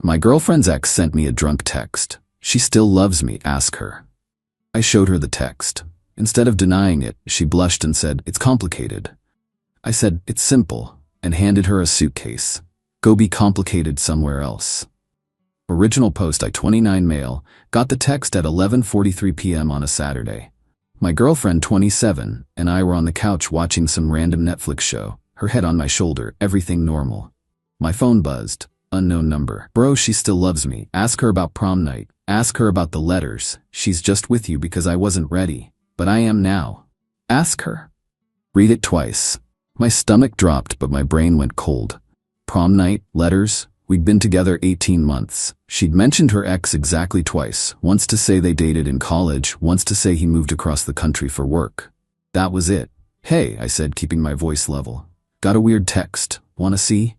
My girlfriend's ex sent me a drunk text. She still loves me, ask her. I showed her the text. Instead of denying it, she blushed and said, it's complicated. I said, it's simple, and handed her a suitcase. Go be complicated somewhere else. Original post I-29 male, got the text at 11:43 p.m. on a Saturday. My girlfriend, 27, and I were on the couch watching some random Netflix show, her head on my shoulder, everything normal. My phone buzzed. Unknown number. Bro, she still loves me. Ask her about prom night. Ask her about the letters. She's just with you because I wasn't ready. But I am now. Ask her. Read it twice. My stomach dropped, but my brain went cold. Prom night, letters. We'd been together 18 months. She'd mentioned her ex exactly twice. Once to say they dated in college, once to say he moved across the country for work. That was it. Hey, I said, keeping my voice level. Got a weird text. Wanna see?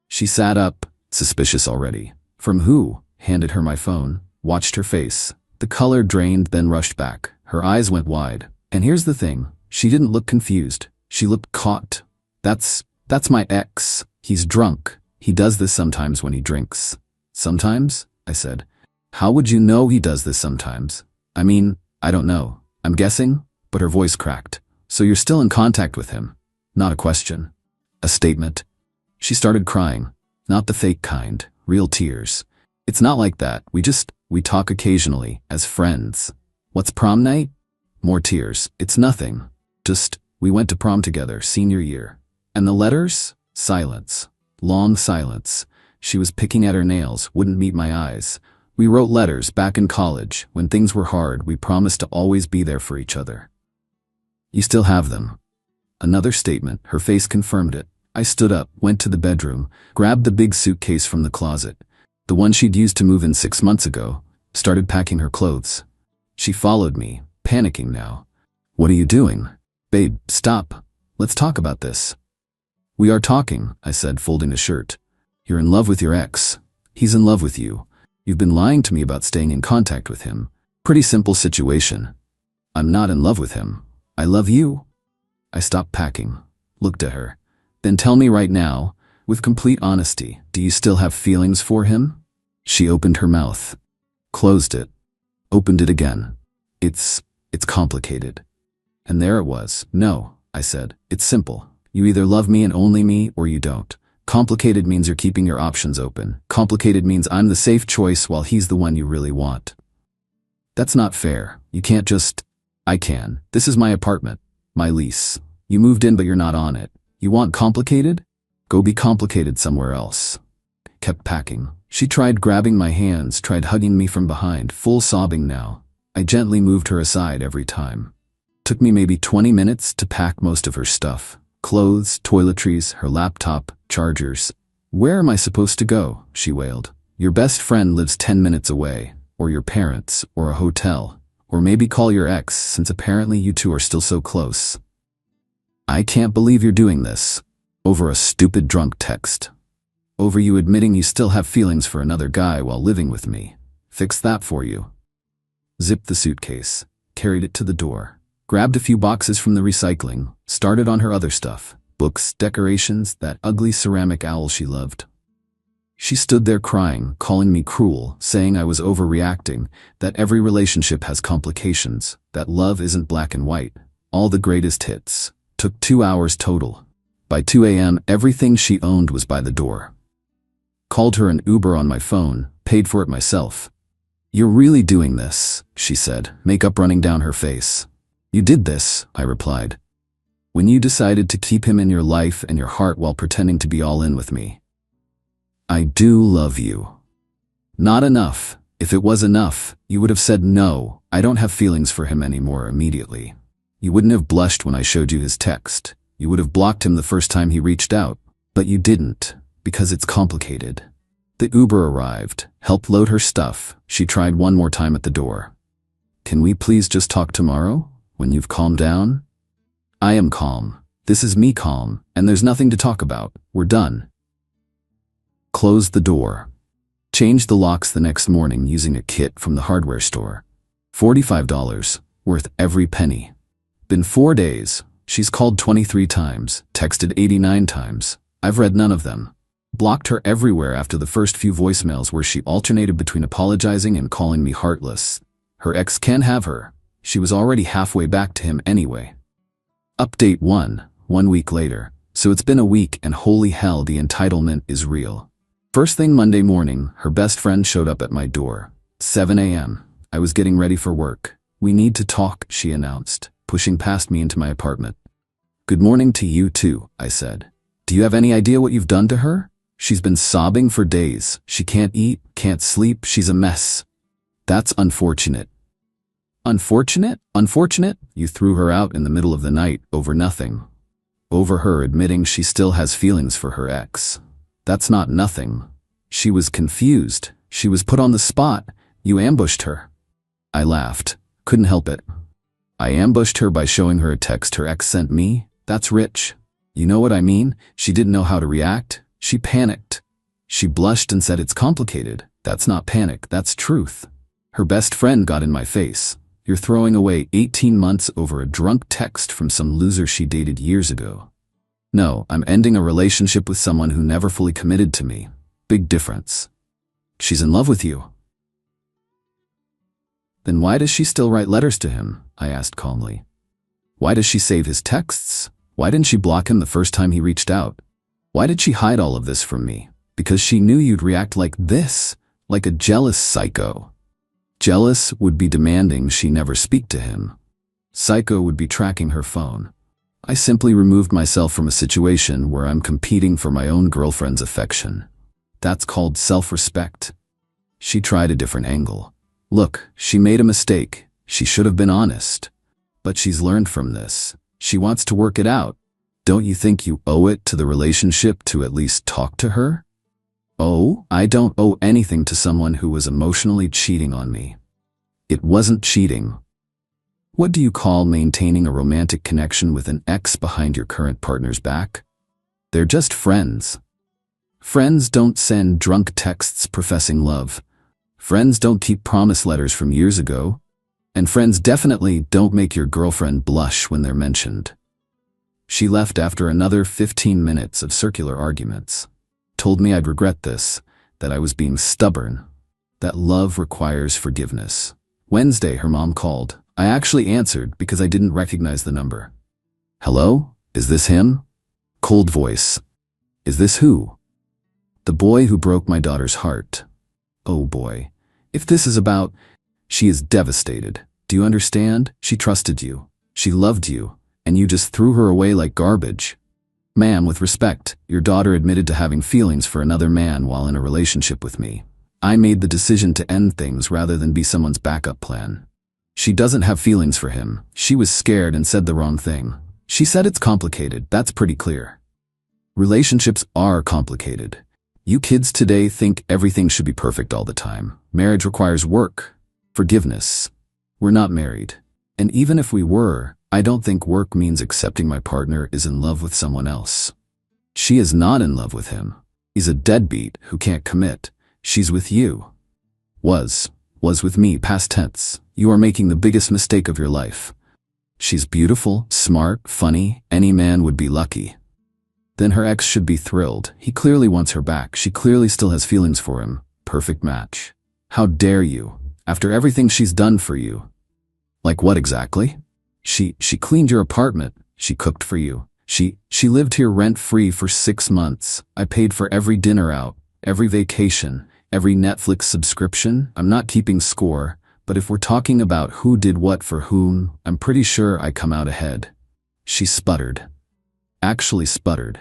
She sat up, suspicious already. From who? Handed her my phone. Watched her face. The color drained, then rushed back. Her eyes went wide. And here's the thing. She didn't look confused. She looked caught. That's my ex. He's drunk. He does this sometimes when he drinks. Sometimes? I said. How would you know he does this sometimes? I mean, I don't know. I'm guessing? But her voice cracked. So you're still in contact with him? Not a question. A statement. She started crying. Not the fake kind. Real tears. It's not like that. We talk occasionally, as friends. What's prom night? More tears. It's nothing. We went to prom together, senior year. And the letters? Silence. Long silence. She was picking at her nails, wouldn't meet my eyes. We wrote letters back in college. When things were hard, we promised to always be there for each other. You still have them. Another statement. Her face confirmed it. I stood up, went to the bedroom, grabbed the big suitcase from the closet, the one she'd used to move in 6 months ago, started packing her clothes. She followed me, panicking now. What are you doing? Babe, stop. Let's talk about this. We are talking, I said, folding a shirt. You're in love with your ex. He's in love with you. You've been lying to me about staying in contact with him. Pretty simple situation. I'm not in love with him. I love you. I stopped packing, looked at her. Then tell me right now, with complete honesty, do you still have feelings for him? She opened her mouth, closed it, opened it again. It's complicated. And there it was. No, I said, it's simple. You either love me and only me, or you don't. Complicated means you're keeping your options open. Complicated means I'm the safe choice while he's the one you really want. That's not fair. You can't just... I can. This is my apartment. My lease. You moved in but you're not on it. You want complicated? Go be complicated somewhere else. Kept packing. She tried grabbing my hands, tried hugging me from behind, full sobbing now. I gently moved her aside every time. Took me maybe 20 minutes to pack most of her stuff. Clothes, toiletries, her laptop, chargers. Where am I supposed to go? She wailed. Your best friend lives 10 minutes away, or your parents, or a hotel, or maybe call your ex, since apparently you two are still so close. I can't believe you're doing this. Over a stupid drunk text. Over you admitting you still have feelings for another guy while living with me. Fix that for you. Zipped the suitcase, carried it to the door, grabbed a few boxes from the recycling, started on her other stuff, books, decorations, that ugly ceramic owl she loved. She stood there crying, calling me cruel, saying I was overreacting, that every relationship has complications, that love isn't black and white. All the greatest hits. Took 2 hours total. By 2 a.m., everything she owned was by the door. Called her an Uber on my phone, paid for it myself. You're really doing this, she said, makeup running down her face. You did this, I replied. When you decided to keep him in your life and your heart while pretending to be all in with me. I do love you. Not enough. If it was enough, you would have said no, I don't have feelings for him anymore immediately. You wouldn't have blushed when I showed you his text. You would have blocked him the first time he reached out. But you didn't, because it's complicated. The Uber arrived, helped load her stuff. She tried one more time at the door. Can we please just talk tomorrow, when you've calmed down? I am calm. This is me calm, and there's nothing to talk about. We're done. Closed the door. Changed the locks the next morning using a kit from the hardware store. $45, worth every penny. Been 4 days. She's called 23 times, texted 89 times. I've read none of them. Blocked her everywhere after the first few voicemails where she alternated between apologizing and calling me heartless. Her ex can have her. She was already halfway back to him anyway. Update 1, 1 week later. So it's been a week and holy hell, the entitlement is real. First thing Monday morning, her best friend showed up at my door. 7 a.m. I was getting ready for work. "We need to talk," she announced, pushing past me into my apartment. "Good morning to you too," I said. "Do you have any idea what you've done to her? She's been sobbing for days. She can't eat, can't sleep, she's a mess." "That's unfortunate." "Unfortunate? Unfortunate? You threw her out in the middle of the night over nothing." "Over her admitting she still has feelings for her ex. That's not nothing. She was confused. She was put on the spot. You ambushed her." I laughed. Couldn't help it. "I ambushed her by showing her a text her ex sent me? That's rich. You know what I mean? She didn't know how to react. She panicked. She blushed and said it's complicated. That's not panic, that's truth. Her best friend got in my face. You're throwing away 18 months over a drunk text from some loser she dated years ago." "No, I'm ending a relationship with someone who never fully committed to me. Big difference." "She's in love with you." "Then why does she still write letters to him?" I asked calmly. "Why does she save his texts? Why didn't she block him the first time he reached out? Why did she hide all of this from me? Because she knew you'd react like this, like a jealous psycho. Jealous would be demanding she never speak to him. Psycho would be tracking her phone. I simply removed myself from a situation where I'm competing for my own girlfriend's affection. That's called self-respect." She tried a different angle. "Look, she made a mistake. She should have been honest. But she's learned from this. She wants to work it out. Don't you think you owe it to the relationship to at least talk to her?" "Oh, I don't owe anything to someone who was emotionally cheating on me." "It wasn't cheating." "What do you call maintaining a romantic connection with an ex behind your current partner's back? They're just friends. Friends don't send drunk texts professing love. Friends don't keep promise letters from years ago. And friends definitely don't make your girlfriend blush when they're mentioned." She left after another 15 minutes of circular arguments. Told me I'd regret this, that I was being stubborn, that love requires forgiveness. Wednesday, her mom called. I actually answered because I didn't recognize the number. "Hello? Is this him?" Cold voice. "Is this who?" "The boy who broke my daughter's heart." "Oh boy. If this is about..." She is devastated. "Do you understand? She trusted you. She loved you. And you just threw her away like garbage. Ma'am, with respect, your daughter admitted to having feelings for another man while in a relationship with me. I made the decision to end things rather than be someone's backup plan. She doesn't have feelings for him. She was scared and said the wrong thing. She said it's complicated, that's pretty clear. Relationships are complicated. You kids today think everything should be perfect all the time. Marriage requires work, forgiveness. We're not married. And even if we were, I don't think work means accepting my partner is in love with someone else. She is not in love with him. He's a deadbeat who can't commit. She's with you. Was with me, past tense. You are making the biggest mistake of your life. She's beautiful, smart, funny. Any man would be lucky. Then her ex should be thrilled. He clearly wants her back. She clearly still has feelings for him. Perfect match. How dare you, after everything she's done for you? Like what exactly? She cleaned your apartment. She cooked for you. She lived here rent-free for 6 months. I paid for every dinner out, every vacation, every Netflix subscription. I'm not keeping score, but if we're talking about who did what for whom, I'm pretty sure I come out ahead. She sputtered. Actually sputtered.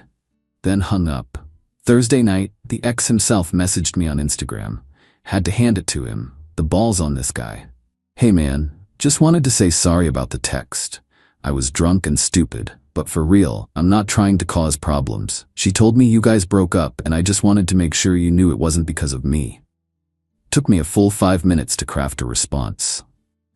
Then hung up. Thursday night, the ex himself messaged me on Instagram. Had to hand it to him. The ball's on this guy. "Hey man, just wanted to say sorry about the text. I was drunk and stupid, but for real, I'm not trying to cause problems. She told me you guys broke up and I just wanted to make sure you knew it wasn't because of me." Took me a full 5 minutes to craft a response.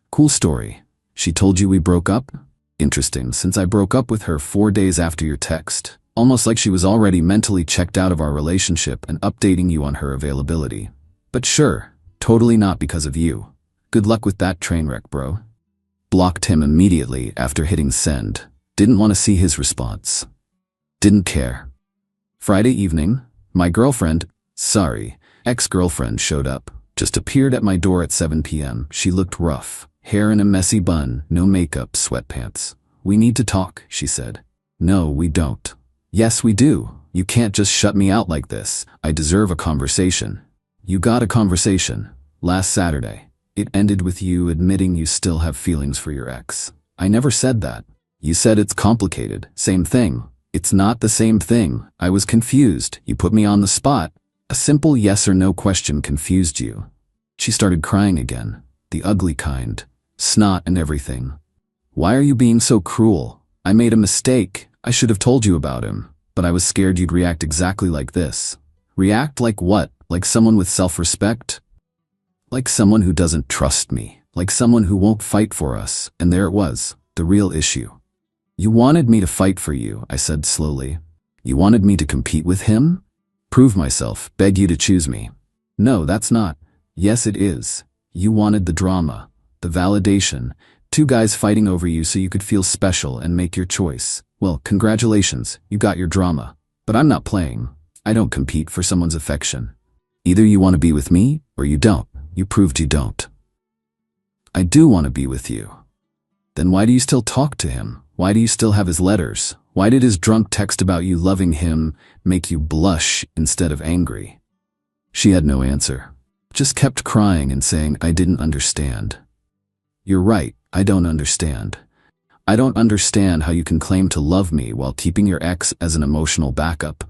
"Cool story. She told you we broke up? Interesting, since I broke up with her 4 days after your text. Almost like she was already mentally checked out of our relationship and updating you on her availability. But sure, totally not because of you. Good luck with that train wreck, bro." Blocked him immediately after hitting send. Didn't want to see his response. Didn't care. Friday evening, My girlfriend, sorry, ex-girlfriend showed up. Just appeared at my door at 7 p.m. She looked rough. Hair in a messy bun, no makeup, sweatpants. We need to talk, she said. No, we don't. Yes, we do. You can't just shut me out like this. I deserve a conversation. You got a conversation. Last Saturday. It ended with you admitting you still have feelings for your ex. I never said that. You said it's complicated. Same thing. It's not the same thing. I was confused. You put me on the spot. A simple yes or no question confused you. She started crying again. The ugly kind. Snot and everything. Why are you being so cruel? I made a mistake. I should have told you about him. But I was scared you'd react exactly like this. React like what? Like someone with self-respect? Like someone who doesn't trust me. Like someone who won't fight for us. And there it was. The real issue. You wanted me to fight for you, I said slowly. You wanted me to compete with him? Prove myself. Beg you to choose me. No, that's not. Yes, it is. You wanted the drama. The validation. Two guys fighting over you so you could feel special and make your choice. Well, congratulations, you got your drama. But I'm not playing. I don't compete for someone's affection. Either you want to be with me, or you don't. You proved you don't. I do want to be with you. Then why do you still talk to him? Why do you still have his letters? Why did his drunk text about you loving him make you blush instead of angry? She had no answer. Just kept crying and saying, I didn't understand. You're right, I don't understand. I don't understand how you can claim to love me while keeping your ex as an emotional backup.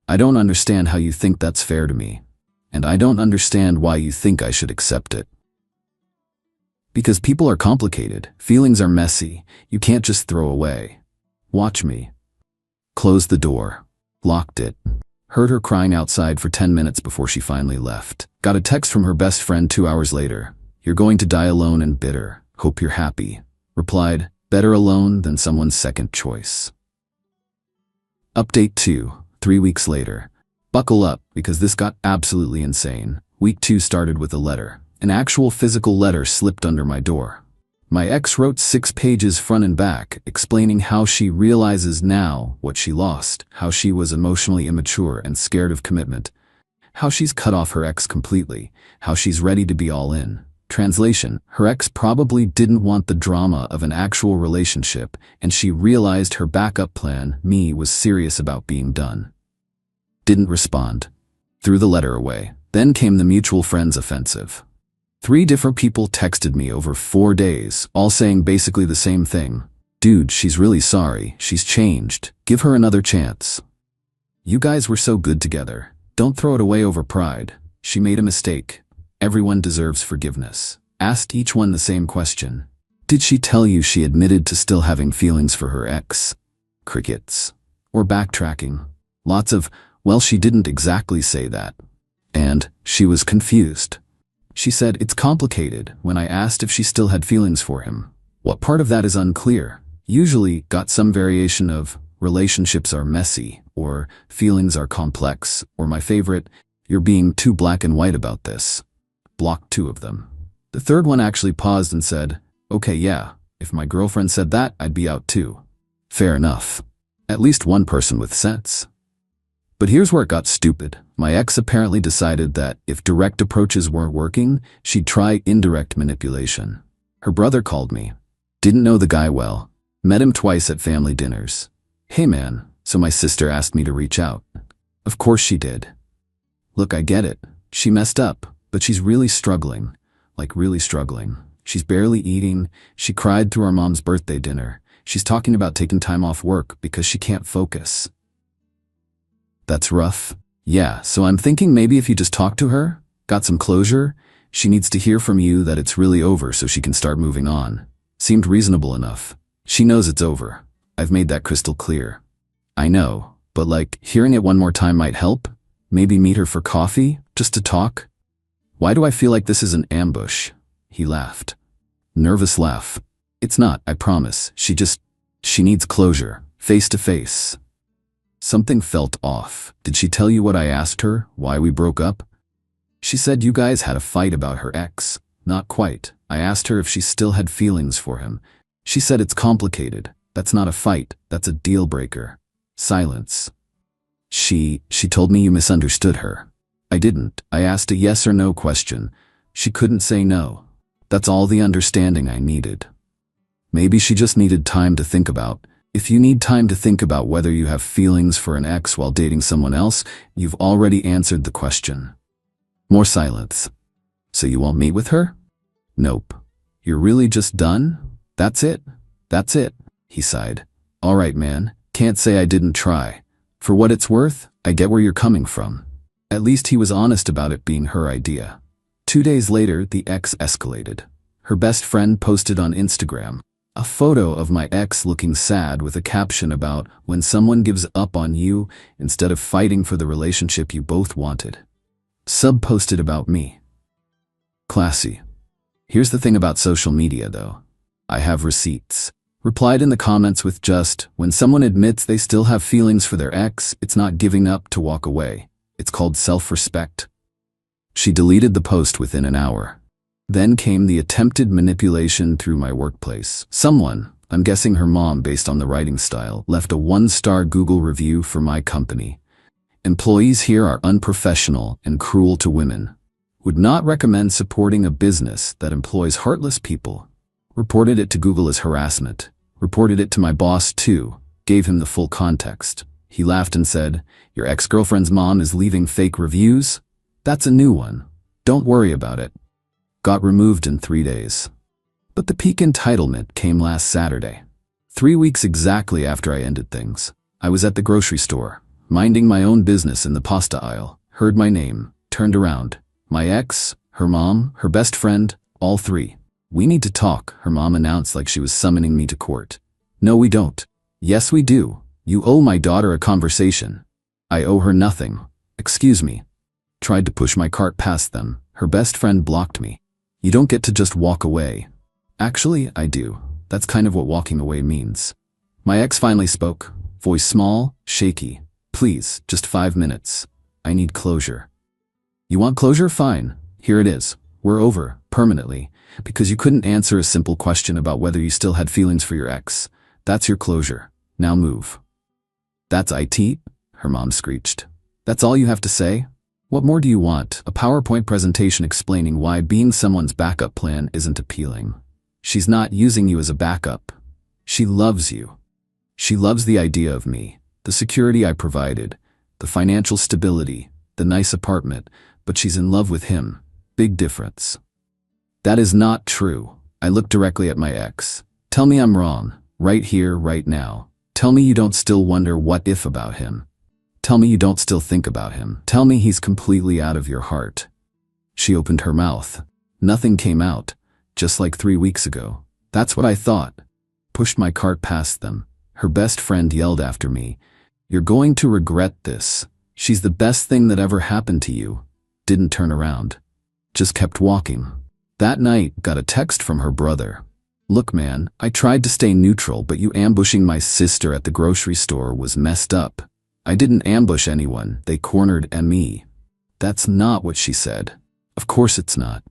I don't understand how you think that's fair to me. And I don't understand why you think I should accept it. Because people are complicated, feelings are messy, you can't just throw away. Watch me. Closed the door. Locked it. Heard her crying outside for 10 minutes before she finally left. Got a text from her best friend 2 hours later. You're going to die alone and bitter. Hope you're happy. Replied, better alone than someone's second choice. Update 2, 3 weeks later. Buckle up, because this got absolutely insane. Week 2 started with a letter. An actual physical letter slipped under my door. My ex wrote 6 pages front and back, explaining how she realizes now what she lost, how she was emotionally immature and scared of commitment, how she's cut off her ex completely, how she's ready to be all in. Translation, her ex probably didn't want the drama of an actual relationship, and she realized her backup plan, me, was serious about being done. Didn't respond. Threw the letter away. Then came the mutual friends offensive. 3 different people texted me over 4 days, all saying basically the same thing. Dude, she's really sorry. She's changed. Give her another chance. You guys were so good together. Don't throw it away over pride. She made a mistake. Everyone deserves forgiveness. Asked each one the same question. Did she tell you she admitted to still having feelings for her ex? Crickets. Or backtracking. Lots of, well, she didn't exactly say that. And she was confused. She said it's complicated when I asked if she still had feelings for him. What part of that is unclear? Usually got some variation of relationships are messy, or feelings are complex, or my favorite, you're being too black and white about this. Blocked 2 of them. The third one actually paused and said, okay, yeah, if my girlfriend said that, I'd be out too. Fair enough. At least one person with sense. But here's where it got stupid. My ex apparently decided that if direct approaches weren't working, she'd try indirect manipulation. Her brother called me. Didn't know the guy well. Met him twice at family dinners. Hey man, so my sister asked me to reach out. Of course she did. Look, I get it. She messed up, but she's really struggling. Like really struggling. She's barely eating. She cried through our mom's birthday dinner. She's talking about taking time off work because she can't focus. That's rough. Yeah, so I'm thinking maybe if you just talk to her, got some closure, she needs to hear from you that it's really over so she can start moving on. Seemed reasonable enough. She knows it's over. I've made that crystal clear. I know, but like, hearing it one more time might help? Maybe meet her for coffee, just to talk? Why do I feel like this is an ambush? He laughed. Nervous laugh. It's not, I promise. She needs closure, face to face. Something felt off. Did she tell you what I asked her, why we broke up? She said you guys had a fight about her ex. Not quite. I asked her if she still had feelings for him. She said it's complicated. That's not a fight, that's a deal breaker. Silence. She told me you misunderstood her. I didn't. I asked a yes or no question. She couldn't say no. That's all the understanding I needed. Maybe she just needed time to think about. If you need time to think about whether you have feelings for an ex while dating someone else, you've already answered the question. More silence. So you won't meet with her? Nope. You're really just done? That's it? That's it, he sighed. All right, man. Can't say I didn't try. For what it's worth, I get where you're coming from. At least he was honest about it being her idea. 2 days later, the ex escalated. Her best friend posted on Instagram a photo of my ex looking sad with a caption about when someone gives up on you instead of fighting for the relationship you both wanted. Sub posted about me. Classy. Here's the thing about social media though. I have receipts. Replied in the comments with just, when someone admits they still have feelings for their ex, it's not giving up to walk away. It's called self-respect. She deleted the post within an hour. Then came the attempted manipulation through my workplace. Someone, I'm guessing her mom based on the writing style, left a 1-star Google review for my company. Employees here are unprofessional and cruel to women. Would not recommend supporting a business that employs heartless people. Reported it to Google as harassment. Reported it to my boss too. Gave him the full context. He laughed and said, "Your ex-girlfriend's mom is leaving fake reviews? That's a new one. Don't worry about it." Got removed in 3 days. But the peak entitlement came last Saturday. 3 weeks exactly after I ended things. I was at the grocery store, minding my own business in the pasta aisle, heard my name, turned around. My ex, her mom, her best friend, all three. "We need to talk," her mom announced like she was summoning me to court. "No, we don't." "Yes, we do. You owe my daughter a conversation." "I owe her nothing." "Excuse me." Tried to push my cart past them. Her best friend blocked me. "You don't get to just walk away." "Actually, I do. That's kind of what walking away means." My ex finally spoke, voice small, shaky. "Please, just 5 minutes. I need closure." "You want closure? Fine. Here it is. We're over, permanently, because you couldn't answer a simple question about whether you still had feelings for your ex. That's your closure. Now move." "That's it?" her mom screeched. "That's all you have to say? What more do you want? A PowerPoint presentation explaining why being someone's backup plan isn't appealing. She's not using you as a backup. She loves you. She loves the idea of me, the security I provided, the financial stability, the nice apartment, but she's in love with him. Big difference." "That is not true." I looked directly at my ex. "Tell me I'm wrong, right here, right now. Tell me you don't still wonder what if about him. Tell me you don't still think about him. Tell me he's completely out of your heart." She opened her mouth. Nothing came out, just like 3 weeks ago. "That's what I thought." Pushed my cart past them. Her best friend yelled after me, "You're going to regret this. She's the best thing that ever happened to you." Didn't turn around. Just kept walking. That night, got a text from her brother. "Look, man, I tried to stay neutral, but you ambushing my sister at the grocery store was messed up. I didn't ambush anyone, they cornered me." That's not what she said. Of course it's not.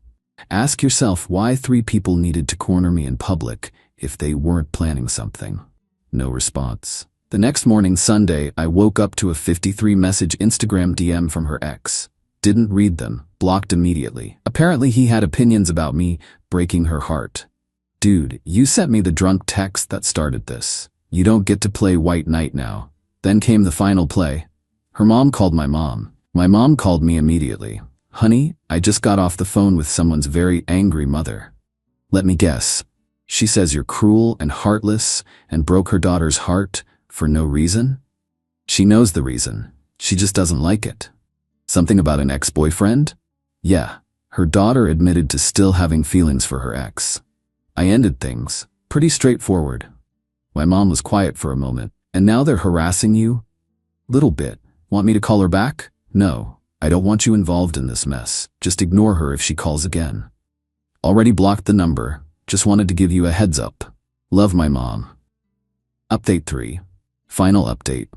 Ask yourself why 3 people needed to corner me in public if they weren't planning something. No response. The next morning, Sunday, I woke up to a 53-message Instagram DM from her ex. Didn't read them, blocked immediately. Apparently he had opinions about me, breaking her heart. "Dude, you sent me the drunk text that started this. You don't get to play white knight now." Then came the final play. Her mom called my mom. My mom called me immediately. "Honey, I just got off the phone with someone's very angry mother." "Let me guess. She says you're cruel and heartless and broke her daughter's heart for no reason?" "She knows the reason. She just doesn't like it." "Something about an ex-boyfriend?" "Yeah. Her daughter admitted to still having feelings for her ex." I ended things. Pretty straightforward. My mom was quiet for a moment. "And now they're harassing you?" "Little bit. Want me to call her back?" "No. I don't want you involved in this mess. Just ignore her if she calls again." "Already blocked the number. Just wanted to give you a heads up. Love, my mom." Update 3. Final update.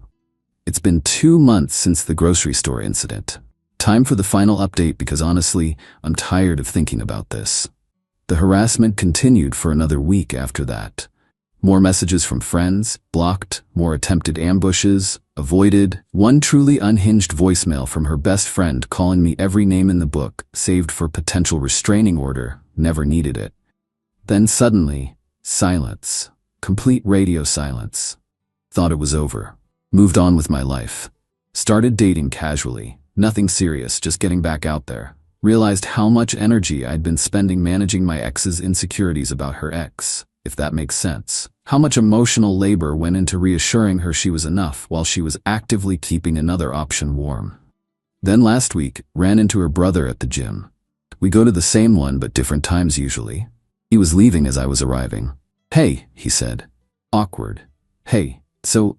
It's been 2 months since the grocery store incident. Time for the final update because honestly, I'm tired of thinking about this. The harassment continued for another week after that. More messages from friends, blocked, more attempted ambushes, avoided, one truly unhinged voicemail from her best friend calling me every name in the book, saved for potential restraining order, never needed it. Then suddenly, silence. Complete radio silence. Thought it was over. Moved on with my life. Started dating casually. Nothing serious, just getting back out there. Realized how much energy I'd been spending managing my ex's insecurities about her ex, if that makes sense. How much emotional labor went into reassuring her she was enough while she was actively keeping another option warm. Then last week, ran into her brother at the gym. We go to the same one but different times usually. He was leaving as I was arriving. "Hey," he said. Awkward. "Hey, so,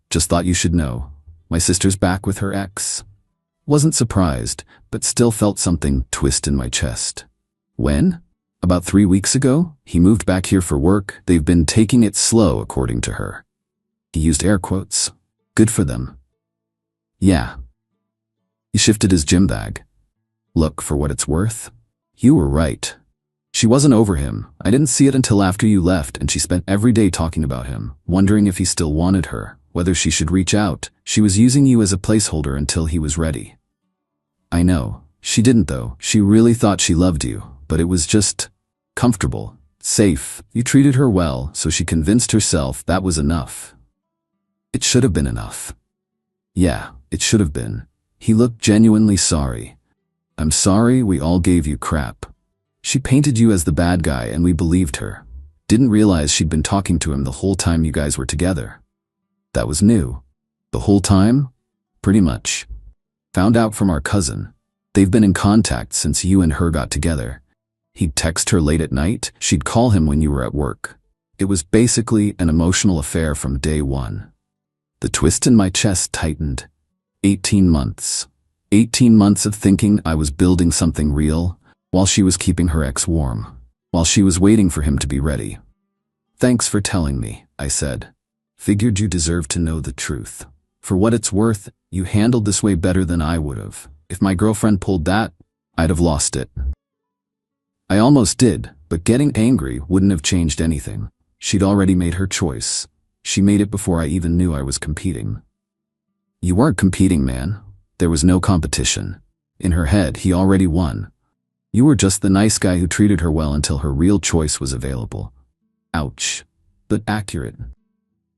just thought you should know. My sister's back with her ex." Wasn't surprised, but still felt something twist in my chest. When? About 3 weeks ago, he moved back here for work. They've been taking it slow, according to her. He used air quotes. Good for them. Yeah. He shifted his gym bag. Look, for what it's worth, you were right. She wasn't over him. I didn't see it until after you left, and she spent every day talking about him, wondering if he still wanted her, whether she should reach out. She was using you as a placeholder until he was ready. I know. She didn't though. She really thought she loved you, but it was just comfortable, safe. You treated her well, so she convinced herself that was enough. It should have been enough. Yeah, it should have been. He looked genuinely sorry. I'm sorry we all gave you crap. She painted you as the bad guy and we believed her. Didn't realize she'd been talking to him the whole time you guys were together. That was new. The whole time? Pretty much. Found out from our cousin. They've been in contact since you and her got together. He'd text her late at night, she'd call him when you were at work. It was basically an emotional affair from day one. The twist in my chest tightened. 18 months. 18 months of thinking I was building something real, while she was keeping her ex warm. While she was waiting for him to be ready. Thanks for telling me, I said. Figured you deserved to know the truth. For what it's worth, you handled this way better than I would have. If my girlfriend pulled that, I'd have lost it. I almost did, but getting angry wouldn't have changed anything. She'd already made her choice. She made it before I even knew I was competing. You weren't competing, man. There was no competition. In her head, he already won. You were just the nice guy who treated her well until her real choice was available. Ouch. But accurate.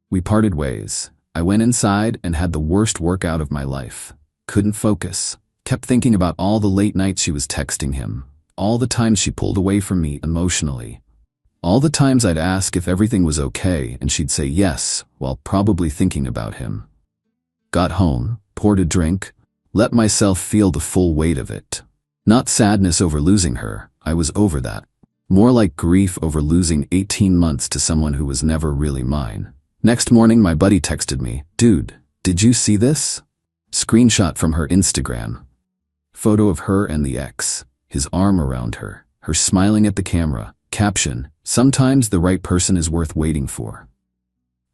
We parted ways. I went inside and had the worst workout of my life. Couldn't focus. Kept thinking about all the late nights she was texting him. All the times she pulled away from me emotionally. All the times I'd ask if everything was okay and she'd say yes, while probably thinking about him. Got home, poured a drink, let myself feel the full weight of it. Not sadness over losing her, I was over that. More like grief over losing 18 months to someone who was never really mine. Next morning my buddy texted me, "Dude, did you see this?" Screenshot from her Instagram. Photo of her and the ex, his arm around her, her smiling at the camera. Caption, "Sometimes the right person is worth waiting for."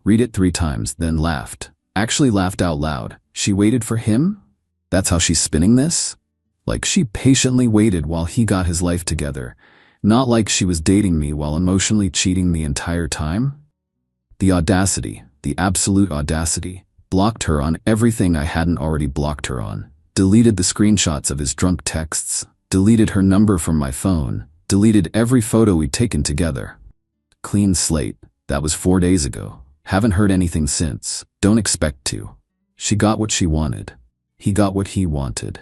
Read it 3 times, then laughed. Actually laughed out loud. She waited for him? That's how she's spinning this? Like she patiently waited while he got his life together. Not like she was dating me while emotionally cheating the entire time? The audacity, the absolute audacity. Blocked her on everything I hadn't already blocked her on. Deleted the screenshots of his drunk texts. Deleted her number from my phone. Deleted every photo we'd taken together. Clean slate. That was 4 days ago. Haven't heard anything since. Don't expect to. She got what she wanted. He got what he wanted.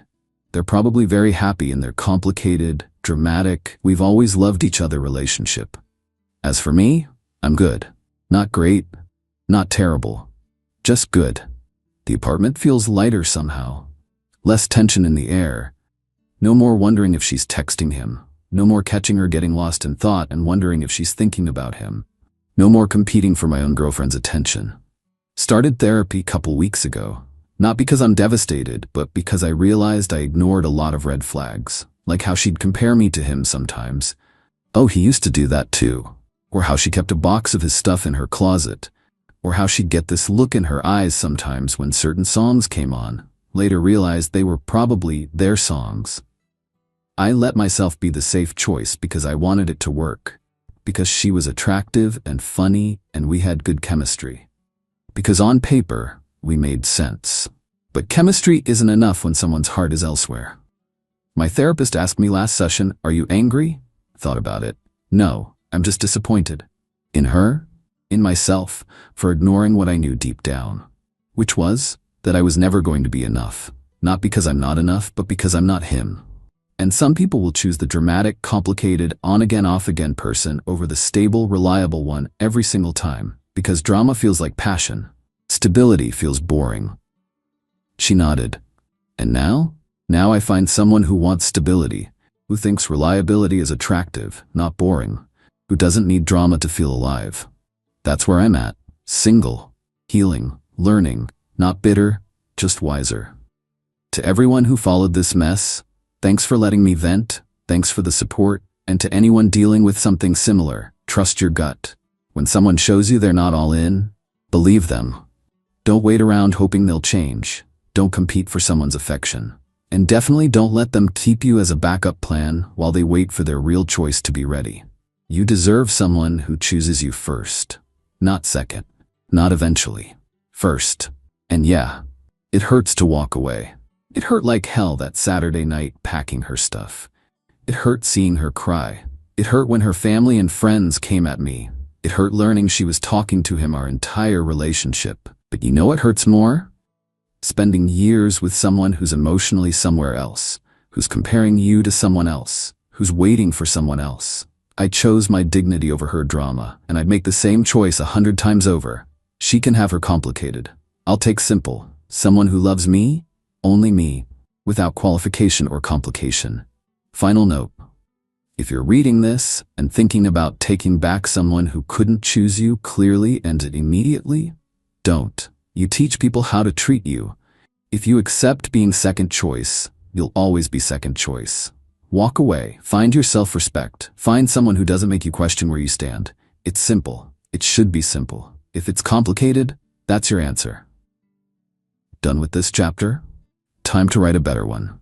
They're probably very happy in their complicated, dramatic, we've always loved each other relationship. As for me, I'm good. Not great, not terrible. Just good. The apartment feels lighter somehow. Less tension in the air. No more wondering if she's texting him. No more catching her getting lost in thought and wondering if she's thinking about him. No more competing for my own girlfriend's attention. Started therapy a couple weeks ago. Not because I'm devastated, but because I realized I ignored a lot of red flags. Like how she'd compare me to him sometimes. Oh, he used to do that too. Or how she kept a box of his stuff in her closet. Or how she'd get this look in her eyes sometimes when certain songs came on. Later realized they were probably their songs. I let myself be the safe choice because I wanted it to work. Because she was attractive and funny and we had good chemistry. Because on paper, we made sense. But chemistry isn't enough when someone's heart is elsewhere. My therapist asked me last session, "Are you angry?" Thought about it. No, I'm just disappointed. In her, in myself, for ignoring what I knew deep down. Which was that I was never going to be enough. Not because I'm not enough, but because I'm not him. And some people will choose the dramatic, complicated, on-again, off-again person over the stable, reliable one every single time, because drama feels like passion. Stability feels boring. She nodded. And now? Now I find someone who wants stability, who thinks reliability is attractive, not boring, who doesn't need drama to feel alive. That's where I'm at. Single, healing, learning, not bitter, just wiser. To everyone who followed this mess, thanks for letting me vent, thanks for the support, and to anyone dealing with something similar, trust your gut. When someone shows you they're not all in, believe them. Don't wait around hoping they'll change. Don't compete for someone's affection. And definitely don't let them keep you as a backup plan while they wait for their real choice to be ready. You deserve someone who chooses you first. Not second. Not eventually. First. And yeah, it hurts to walk away. It hurt like hell that Saturday night packing her stuff. It hurt seeing her cry. It hurt when her family and friends came at me. It hurt learning she was talking to him our entire relationship. But you know what hurts more? Spending years with someone who's emotionally somewhere else, who's comparing you to someone else, who's waiting for someone else. I chose my dignity over her drama, and I'd make the same choice 100 times over. She can have her complicated. I'll take simple. Someone who loves me, only me, without qualification or complication. Final note. If you're reading this and thinking about taking back someone who couldn't choose you clearly and immediately, don't. You teach people how to treat you. If you accept being second choice, you'll always be second choice. Walk away. Find your self-respect. Find someone who doesn't make you question where you stand. It's simple. It should be simple. If it's complicated, that's your answer. Done with this chapter? Time to write a better one.